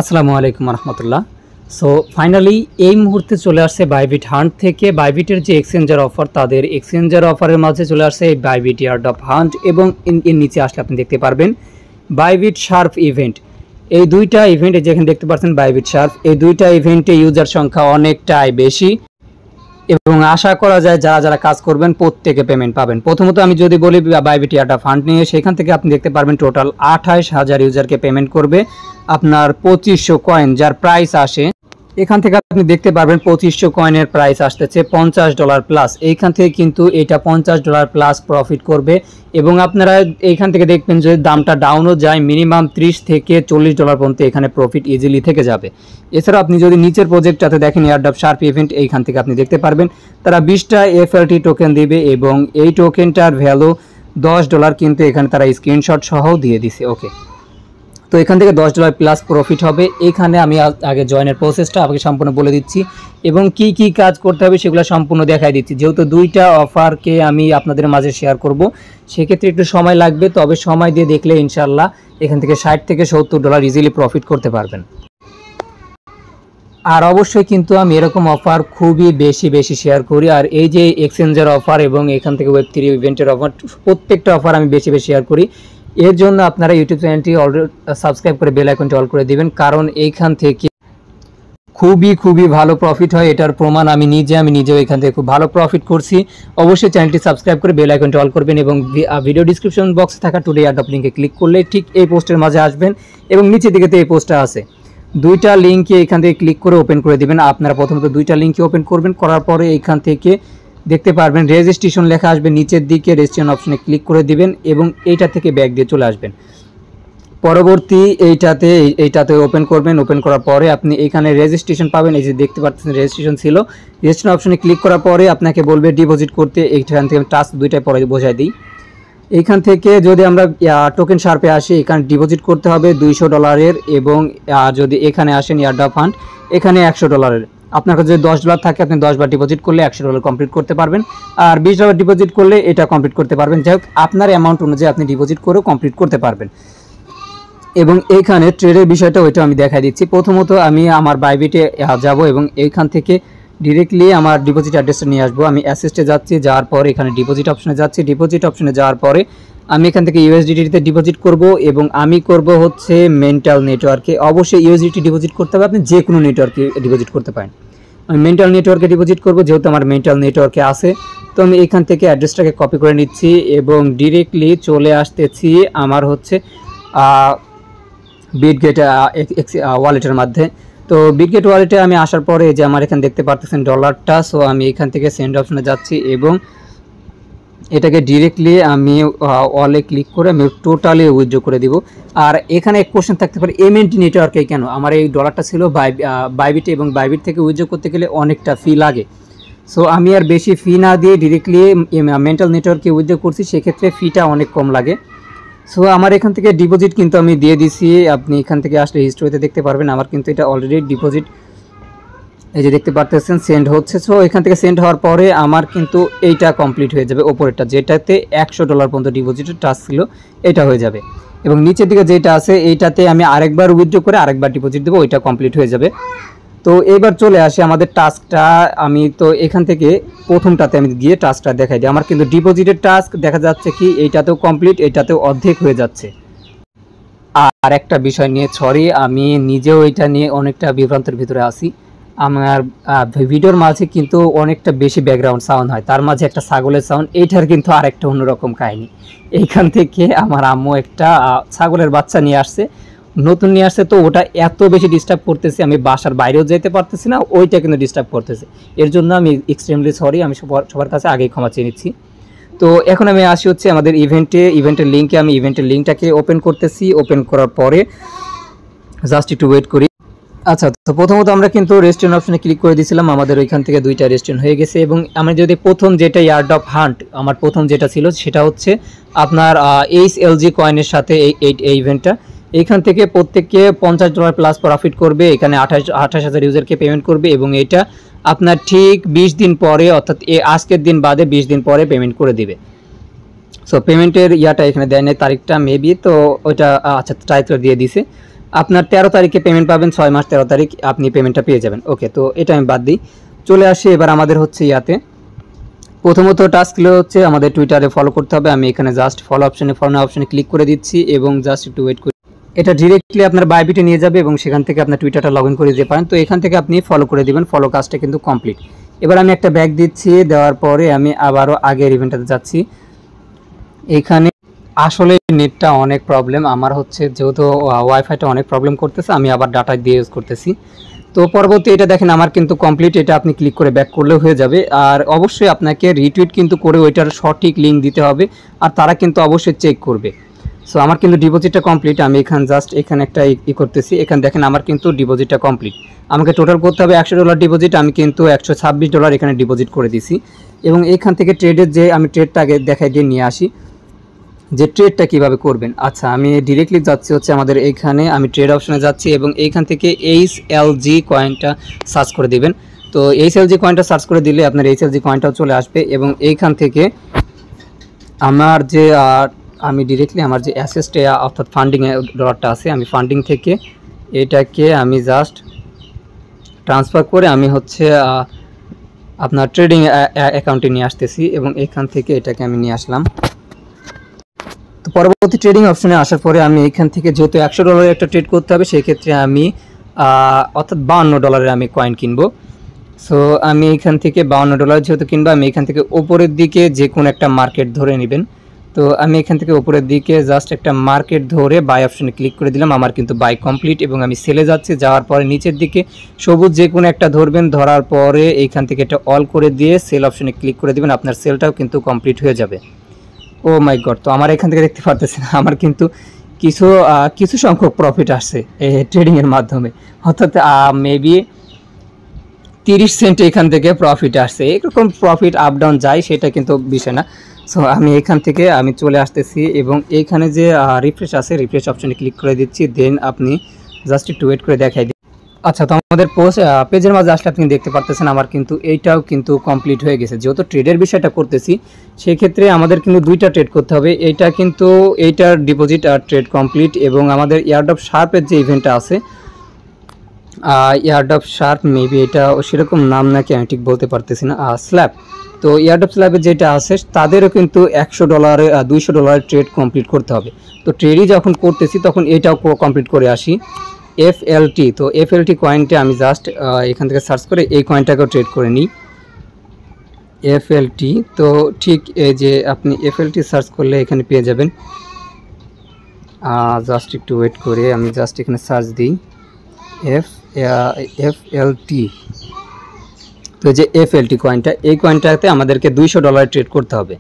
আসসালামু আলাইকুম রহমতুল্লাহ। So finally এই মুহূর্তে চলে আসছে বাইবিট হান্ট থেকে বাইবিটের যে এক্সচেঞ্জার অফার, তাদের এক্সচেঞ্জার অফারের মাঝে চলে আসছে এই বাইবিট ইয়ারড্রপ হান্ট, এবং এর নিচে আসলে আপনি দেখতে পারবেন বাইবিট শার্প ইভেন্ট। এই দুইটা ইভেন্টে যেখানে দেখতে পাচ্ছেন বাইবিট শার্প, এই দুইটা ইভেন্টে ইউজার সংখ্যা অনেকটাই বেশি এবং আশা করা যায় যারা যারা কাজ করবেন প্রত্যেকে পেমেন্ট পাবেন। প্রথমত আমি যদি বলি বাইবিট ইয়ারড্রপ হান্ট নিয়ে, সেখান থেকে আপনি দেখতে পারবেন টোটাল 28,000 ইউজারকে পেমেন্ট করবে আপনার 2500 কয়েন, যার প্রাইস আসে এখান থেকে আপনি দেখতে পারবেন 2500 কয়েনের প্রাইস আসতেছে $50 প্লাস। এইখান থেকে কিন্তু এটা $50 প্লাস প্রফিট করবে এবং আপনারা এইখান থেকে দেখবেন যে দামটা ডাউনও যায়, মিনিমাম $30 থেকে $40 পর্যন্ত এখানে প্রফিট ইজিলি থেকে যাবে। এছাড়া আপনি যদি নিচের প্রজেক্টটাতে দেখেন এয়ারড্রপ শার্প ইভেন্ট, এইখান থেকে আপনি দেখতে পারবেন তারা 20টা FLT টোকেন দিবে এবং এই টোকেনটার ভ্যালু $10, কিন্তু এখানে তারা স্ক্রিনশট সহ দিয়ে দিছে। ওকে, তো এখান থেকে $10 প্লাস প্রফিট হবে। এখানে আমি আগে জয়েনের প্রসেসটা আপনাকে সম্পূর্ণ বলে দিচ্ছি এবং কি কি কাজ করতে হবে সেগুলো সম্পূর্ণ দেখাই দিচ্ছি। যেহেতু দুইটা অফারকে আমি আপনাদের মাঝে শেয়ার করব, সেক্ষেত্রে একটু সময় লাগবে, তবে সময় দিয়ে দেখলে ইনশাল্লাহ এখান থেকে $60 থেকে $70 ইজিলি প্রফিট করতে পারবেন। আর অবশ্যই কিন্তু আমি এরকম অফার খুবই বেশি শেয়ার করি। আর এই যে এক্সচেঞ্জের অফার এবং এখান থেকে Web3 ইভেন্টের অফার, প্রত্যেকটা অফার আমি বেশি শেয়ার করি। এর জন্য আপনারা ইউটিউব চ্যানেলটি অলরেডি সাবস্ক্রাইব করে বেল আইকনটি অল করে দিবেন, কারণ এইখান থেকে খুবই ভালো প্রফিট হয়। এটার প্রমাণ আমি নিজেও এখান থেকে খুব ভালো প্রফিট করছি। অবশ্যই চ্যানেলটি সাবস্ক্রাইব করে বেল আইকনটি অল করবেন এবং ভিডিও ডিসক্রিপশন বক্সে থাকা টুডে এয়ারড্রপ লিঙ্কে ক্লিক করলে ঠিক এই পোস্টের মাঝে আসবেন এবং নিচের দিকে তো এই পোস্টটা আছে, দুইটা লিঙ্কে এখান থেকে ক্লিক করে ওপেন করে দিবেন। আপনারা প্রথমত দুইটা লিঙ্কে ওপেন করবেন, করার পরে এইখান থেকে দেখতে পারবেন রেজিস্ট্রেশন লেখা আসবে, নিচের দিকে রেজিস্ট্রেশন অপশনে ক্লিক করে দিবেন এবং এইটা থেকে ব্যাক দিয়ে চলে আসবেন। পরবর্তী এইটাতে ওপেন করবেন। ওপেন করার পরে আপনি এখানে রেজিস্ট্রেশন পাবেন, এই যে দেখতে পাচ্ছেন রেজিস্ট্রেশন ছিল। রেজিস্ট্রেশন অপশনে ক্লিক করার পরে আপনাকে বলবে ডিপোজিট করতে। এইখান থেকে টাস্ক দুইটাই পরে বোঝাই দিই। এইখান থেকে যদি আমরা টোকেন শার্পে আসি, এখানে ডিপোজিট করতে হবে $200 এবং যদি এখানে আসেন এয়ারড্রপ ফান্ড, এখানে $100। আপনার কাছে যদি $10 থাকে আপনি 10 বার ডিপোজিট করলে $100 কমপ্লিট করতে পারবেন, আর $20 ডিপোজিট করলে এটা কমপ্লিট করতে পারবেন। যাই হোক, আপনার অ্যামাউন্ট অনুযায়ী আপনি ডিপোজিট করেও কমপ্লিট করতে পারবেন। এবং এইখানে ট্রেডের বিষয়টা ওইটা আমি দেখাই দিচ্ছি। প্রথমত আমি আমার বাইবিটে যাব এবং এইখান থেকে ডিরেক্টলি আমার ডিপোজিট অ্যাড্রেসটা নিয়ে আসবো। আমি অ্যাসেস্টে যাচ্ছি, যাওয়ার পরে এখানে ডিপোজিট অপশনে যাচ্ছি। ডিপোজিট অপশনে যাওয়ার পরে আমি এখান থেকে USDT-তে ডিপোজিট করব এবং আমি করব হচ্ছে মেন্টাল নেটওয়ার্কে। অবশ্যই USDT ডিপোজিট করতে হবে, আপনি যে কোনো নেটওয়ার্কে ডিপোজিট করতে পারেন। আমি মেন্টাল নেটওয়ার্কে ডিপোজিট করব, যেহেতু আমার মেন্টাল নেটওয়ার্কে আছে। তো আমি এখান থেকে অ্যাড্রেসটাকে কপি করে নিচ্ছি এবং ডিরেক্টলি চলে আসতেছি আমার হচ্ছে বিটগেট ওয়ালেটের মধ্যে। তো বিটগেট ওয়ালেটে আমি আসার পরে যে আমার এখানে দেখতে পাচ্ছেন ডলারটা, সো আমি এখান থেকে সেন্ড অপশনে যাচ্ছি এবং এটাকে ডিরেক্টলি আমি ওয়ালে ক্লিক করে আমি টোটালি উইথড্র করে দিব। আর এখানে এক কোশ্চেন থাকতে পারে, এমএনটি নেটওয়ার্কে কেন? আমার এই ডলারটা ছিল বাইবিটে এবং বাইবিট থেকে উইথড্র করতে গেলে অনেকটা ফি লাগে। সো আমি আর বেশি ফি না দিয়ে ডিরেক্টলি মেন্টাল নেটওয়ার্কে উইথড্র করছি, সেক্ষেত্রে ফিটা অনেক কম লাগে। সো আমার এখান থেকে ডিপোজিট কিন্তু আমি দিয়ে দিছি। আপনি এখান থেকে আসলে হিস্ট্রিতে দেখতে পারবেন আমার কিন্তু এটা অলরেডি ডিপোজিট, এই যে দেখতে পাচ্ছেন সেন্ড হচ্ছে। সো এখান থেকে সেন্ড হওয়ার পরে আমার কিন্তু এইটা কমপ্লিট হয়ে যাবে। ওপরেরটা যেটাতে $100 পর্যন্ত ডিপোজিটের টাস্ক ছিল, এটা হয়ে যাবে এবং নিচের দিকে যেটা আছে এইটাতে আমি আরেকবার উইথড্র করে আরেকবার ডিপোজিট দেবো, ওইটা কমপ্লিট হয়ে যাবে। তো এবার চলে আসে আমাদের টাস্কটা। আমি তো এখান থেকে প্রথমটাতে আমি গিয়ে টাস্কটা দেখাই দিই। আমার কিন্তু ডিপোজিটের টাস্ক দেখা যাচ্ছে কি এইটাতেও কমপ্লিট, এইটাতেও অর্ধেক হয়ে যাচ্ছে। আর একটা বিষয় নিয়ে সরি, আমি নিজেও এটা নিয়ে অনেকটা বিভ্রান্তের ভিতরে আছি। আমার ভিডিওর মাঝে কিন্তু অনেকটা বেশি ব্যাকগ্রাউন্ড সাউন্ড হয়, তার মাঝে একটা ছাগলের সাউন্ড, এইটার কিন্তু আরেকটা অন্যরকম কাহিনী। এইখান থেকে আমার আম্মু একটা ছাগলের বাচ্চা নিয়ে আসছে, নতুন নিয়ে আসছে। তো ওটা এত বেশি ডিস্টার্ব করতেছে, আমি বাসার বাইরেও যেতে পারতেছি না, ওইটা কিন্তু ডিস্টার্ব করতেছে। এর জন্য আমি এক্সট্রিমলি সরি, আমি সবার কাছে আগেই ক্ষমা চেয়ে নিচ্ছি। তো এখন আমি আসি হচ্ছে আমাদের ইভেন্টের লিঙ্কে। আমি ইভেন্টের লিঙ্কটাকে ওপেন করতেছি। ওপেন করার পরে জাস্ট একটু ওয়েট করি। আচ্ছা, তো প্রথমত আমরা কিন্তু রেস্টুরেন্ট অপশনে ক্লিক করে দিয়েছিলাম, আমাদের ওইখান থেকে দুইটা রেস্টুরেন্ট হয়ে গেছে। এবং আমি যদি প্রথম যেটা এয়ারড্রপ হান্ট, আমার প্রথম যেটা ছিল সেটা হচ্ছে আপনার HLG কয়েনের সাথে এই ইভেন্টটা। এইখান থেকে প্রত্যেককে $50 প্লাস প্রফিট করবে। এখানে 28,000 ইউজারকে পেমেন্ট করবে এবং এটা আপনার ঠিক 20 দিন পরে, অর্থাৎ আজকের দিন বাদে 20 দিন পরে পেমেন্ট করে দিবে। সো পেমেন্টের ইয়াটা এখানে দেয় নাই, তারিখটা মেবি, তো ওইটা আচ্ছা ট্রাই করে দিয়ে দিছে। আপনার 13 তারিখে পেমেন্ট পাবেন, 6 মাস 13 তারিখ আপনি পেমেন্টটা পেয়ে যাবেন। ওকে, তো এটা আমি বাদ দিই, চলে আসি এবার আমাদের হচ্ছে ইয়াতে। প্রথমত টাস্কগুলো হচ্ছে আমাদের টুইটারে ফলো করতে হবে। আমি এখানে জাস্ট ফলো অপশনে ক্লিক করে দিচ্ছি এবং জাস্ট একটু ওয়েট করি। এটা ডিরেক্টলি আপনার বাইবিটে নিয়ে যাবে এবং সেখান থেকে আপনার টুইটারটা লগ ইন করে দিতে পারেন। তো এখান থেকে আপনি ফলো করে দিবেন, ফলো কাজটা কিন্তু কমপ্লিট। এবার আমি একটা ব্যাক দিচ্ছি, দেওয়ার পরে আমি আবারও আগের ইভেন্টটাতে যাচ্ছি। এখানে আসলে নেটটা অনেক প্রবলেম আমার হচ্ছে, যেহেতু ওয়াইফাইটা অনেক প্রবলেম করতেছে, আমি আবার ডাটা দিয়ে ইউজ করতেছি। তো পরবর্তী এটা দেখেন আমার কিন্তু কমপ্লিট, এটা আপনি ক্লিক করে ব্যাক করলেও হয়ে যাবে। আর অবশ্যই আপনাকে রিটুইট কিন্তু করে ওইটার সঠিক লিঙ্ক দিতে হবে, আর তারা কিন্তু অবশ্যই চেক করবে। সো আমার কিন্তু ডিপোজিটটা কমপ্লিট। আমি এখানে একটা করতেছি, এখানে দেখেন আমার কিন্তু ডিপোজিটটা কমপ্লিট। আমাকে টোটাল করতে হবে $100 ডিপোজিট, আমি কিন্তু $126 এখানে ডিপোজিট করে দিছি। এবং এইখান থেকে ট্রেডের যে আমি ট্রেডটা আগে দেখাই দিয়ে নিয়ে আসি যে ট্রেডটা কিভাবে করবেন। আচ্ছা, আমি ডিরেক্টলি যাচ্ছি হচ্ছে আমাদের এইখানে, আমি ট্রেড অপশনে যাচ্ছি এবং এইখান থেকে HLG কয়েনটা সার্চ করে দিবেন। তো HLG কয়েনটা সার্চ করে দিলে আপনার HLG কয়েনটাও চলে আসবে। এবং এইখান থেকে আমার যে আমি ডিরেক্টলি আমার যে অ্যাসেসটে অর্থাৎ ফান্ডিংয়ে ডলারটা আছে, আমি ফান্ডিং থেকে এটাকে আমি জাস্ট ট্রান্সফার করে আমি হচ্ছে আপনার ট্রেডিং অ্যাকাউন্টে নিয়ে আসতেছি এবং এখান থেকে এটাকে আমি নিয়ে আসলাম। তো পরবর্তী ট্রেডিং অপশনে আসার পরে আমি এখান থেকে যেহেতু $100 একটা ট্রেড করতে হবে, সেই ক্ষেত্রে আমি অর্থাৎ $52 আমি কয়েন কিনবো। সো আমি এখান থেকে $52 যেহেতু কিনবো, আমি এখান থেকে ওপরের দিকে যে কোনো একটা মার্কেট ধরে নেবেন। তো আমি এখান থেকে ওপরের দিকে জাস্ট একটা মার্কেট ধরে বাই অপশনে ক্লিক করে দিলাম। আমার কিন্তু বাই কমপ্লিট এবং আমি সেলে যাচ্ছি। যাওয়ার পরে নিচের দিকে সবুজ যে কোনো একটা ধরবেন, ধরার পরে এইখান থেকে এটা অল করে দিয়ে সেল অপশনে ক্লিক করে দিবেন, আপনার সেলটাও কিন্তু কমপ্লিট হয়ে যাবে। ও মাই গড, তো আমার এখান থেকে দেখতে পারতেছেন আমার কিন্তু কিছু সংখ্যক প্রফিট আসছে এই ট্রেডিংয়ের মাধ্যমে, অর্থাৎ মেবি 30 সেন্ট এখান থেকে প্রফিট আসছে। এরকম প্রফিট আপ ডাউন যায়, সেটা কিন্তু বিষয় না। সো আমি এখান থেকে আমি চলে আসতেছি এবং এইখানে যে রিফ্রেশ আছে, রিফ্রেশ অপশনে ক্লিক করে দিচ্ছি, দেন আপনি জাস্ট একটু ওয়েট করে দেখাই দিন। আচ্ছা, তো আমাদের পেজের মাঝে আসলে আপনি দেখতে পারতেছেন আমার কিন্তু এইটাও কিন্তু কমপ্লিট হয়ে গেছে। যেহেতু ট্রেডের বিষয়টা করতেছি, সেক্ষেত্রে আমাদের কিন্তু 2টা ট্রেড করতে হবে। এইটার ডিপোজিট আর ট্রেড কমপ্লিট। এবং আমাদের এয়ারড্রপ শার্পের যে ইভেন্টটা আছে, এয়ারড্রপ শার্প মেবি এটা সেরকম নাম নাকি আমি ঠিক বলতে পারতেছি না, স্ল্যাব। তো এয়ারড্রপ স্ল্যাবের যেটা আছে তাদেরও কিন্তু $100 $200 ট্রেড কমপ্লিট করতে হবে। তো ট্রেডই যখন করতেছি তখন এটাও কমপ্লিট করে আসি। FLT, তো FLT কয়েনটা আমি জাস্ট এখান থেকে সার্চ করে এই কয়েনটাকেও ট্রেড করে নিই। FLT, তো ঠিক এই যে আপনি FLT সার্চ করলে এখানে পেয়ে যাবেন। জাস্ট একটু ওয়েট করে আমি জাস্ট এখানে সার্চ দিই FLT। তো যে FLT কয়েনটা, এই কয়েনটাতে আমাদেরকে $200 ট্রেড করতে হবে।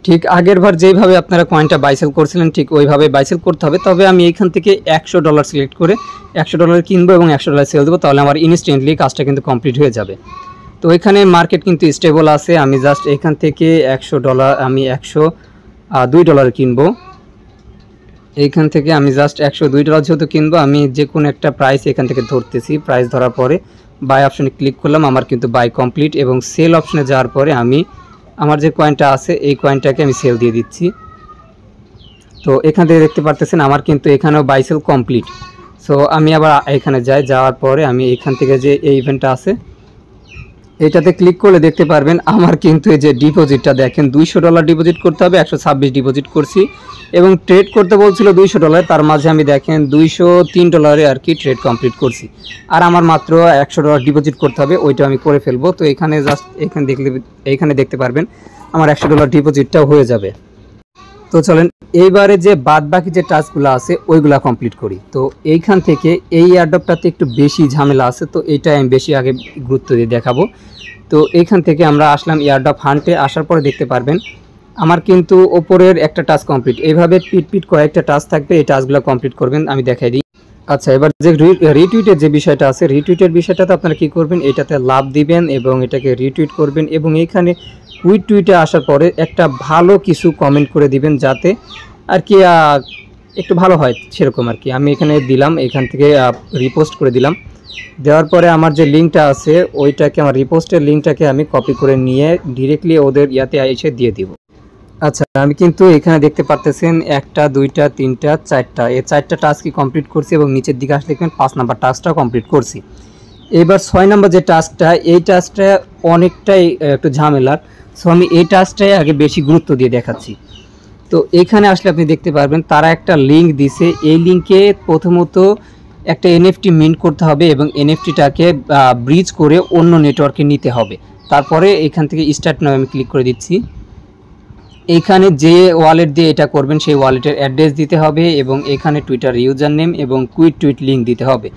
ঠিক আগের বার যেইভাবে আপনারা কয়েনটা বাইসেল করছিলেন ঠিক ওইভাবে বাইসেল করতে হবে। তবে আমি এইখান থেকে $100 সিলেক্ট করে $100 কিনবো এবং $100 সেল দেবো, তাহলে আমার ইনস্ট্যান্টলি কাজটা কিন্তু কমপ্লিট হয়ে যাবে। তো এখানে মার্কেট কিন্তু স্টেবল আছে। আমি জাস্ট এখান থেকে $100 আমি $102 কিনবো। এইখান থেকে আমি জাস্ট $102 যেহেতু কিনবো, আমি যে কোনো একটা প্রাইস এখান থেকে ধরতেছি। প্রাইস ধরার পরে বাই অপশনে ক্লিক করলাম, আমার কিন্তু বাই কমপ্লিট। এবং সেল অপশনে যাওয়ার পরে আমি আমার যে কয়েনটা আছে এই কয়েনটাকে আমি সেল দিয়ে দিচ্ছি। তো এখান থেকে দেখতে পারতেছেন আমার কিন্তু এখানেও বাই সেল কমপ্লিট। সো আমি আবার এখানে যাওয়ার পরে আমি এখান থেকে যে এই ইভেন্টটা আছে এটাতে ক্লিক করলে দেখতে পারবেন আমার কিন্তু এই যে ডিপোজিটটা দেখেন $200 ডিপোজিট করতে হবে, 126 ডিপোজিট করছি। এবং ট্রেড করতে বলছিল $200, তার মাঝে আমি দেখেন $203 আর কি ট্রেড কমপ্লিট করছি। আর আমার মাত্র $100 ডিপোজিট করতে হবে, ওইটা আমি করে ফেলবো। তো এখানে জাস্ট এইখানে দেখতে পারবেন আমার $100 ডিপোজিটটাও হয়ে যাবে। তো চলেন এইবারে যে বাদ বাকি যে টাস্কগুলো আছে ওইগুলা কমপ্লিট করি। তো এইখান থেকে এই এয়ারড্রপটাতে একটু বেশি ঝামেলা আছে, তো এইটাই আমি বেশি আগে গুরুত্ব দিয়ে দেখাবো। তো এইখান থেকে আমরা আসলাম এয়ারড্রপ হান্টে। আসার পরে দেখতে পারবেন আমার কিন্তু ওপরের একটা টাস্ক কমপ্লিট। এইভাবে পিট কয়েকটা টাস্ক থাকবে, এই টাস্কগুলো কমপ্লিট করবেন, আমি দেখাই দিই। আচ্ছা, এবার যে রিটুইটের যে বিষয়টা আছে, রিটুইটের বিষয়টাতে আপনারা কী করবেন, এটাতে লাভ দিবেন এবং এটাকে রিটুইট করবেন। এবং এইখানে টুইটে আসার পরে একটা ভালো কিছু কমেন্ট করে দিবেন, যাতে আর কি একটু ভালো হয় সেরকম আর কি। আমি এখানে দিলাম, এখান থেকে রিপোস্ট করে দিলাম। দেওয়ার পরে আমার যে লিঙ্কটা আছে ওইটাকে, আমার রিপোস্টের লিঙ্কটাকে আমি কপি করে নিয়ে ডিরেক্টলি ওদের ইয়াতে এসে দিয়ে দিব। আচ্ছা, আমি কিন্তু এখানে দেখতে পারতেছেন 1টা 2টা 3টা 4টা, এই 4টা টাস্কই কমপ্লিট করছি এবং নিচের দিকে আসলে দেখবেন 5 নাম্বার টাস্কটাও কমপ্লিট করছি। এবার 6 নাম্বার যে টাস্কটা, এই টাস্কটা অনেকটাই একটু ঝামেলার। সো আমি এই টাস্কটাই আগে বেশি গুরুত্ব দিয়ে দেখাচ্ছি। তো এখানে আসলে আপনি দেখতে পারবেন তারা একটা লিঙ্ক দিছে, এই লিঙ্কে প্রথমত একটা এনএফটি মিন্ট করতে হবে এবং এনএফটিটাকে ব্রিজ করে অন্য নেটওয়ার্কে নিতে হবে। তারপরে এখান থেকে স্টার্ট নাও আমি ক্লিক করে দিচ্ছি। এইখানে যে ওয়ালেট দিয়ে এটা করবেন সেই ওয়ালেটের অ্যাড্রেস দিতে হবে এবং এখানে টুইটার ইউজার নেম এবং কুইট টুইট লিঙ্ক দিতে হবে।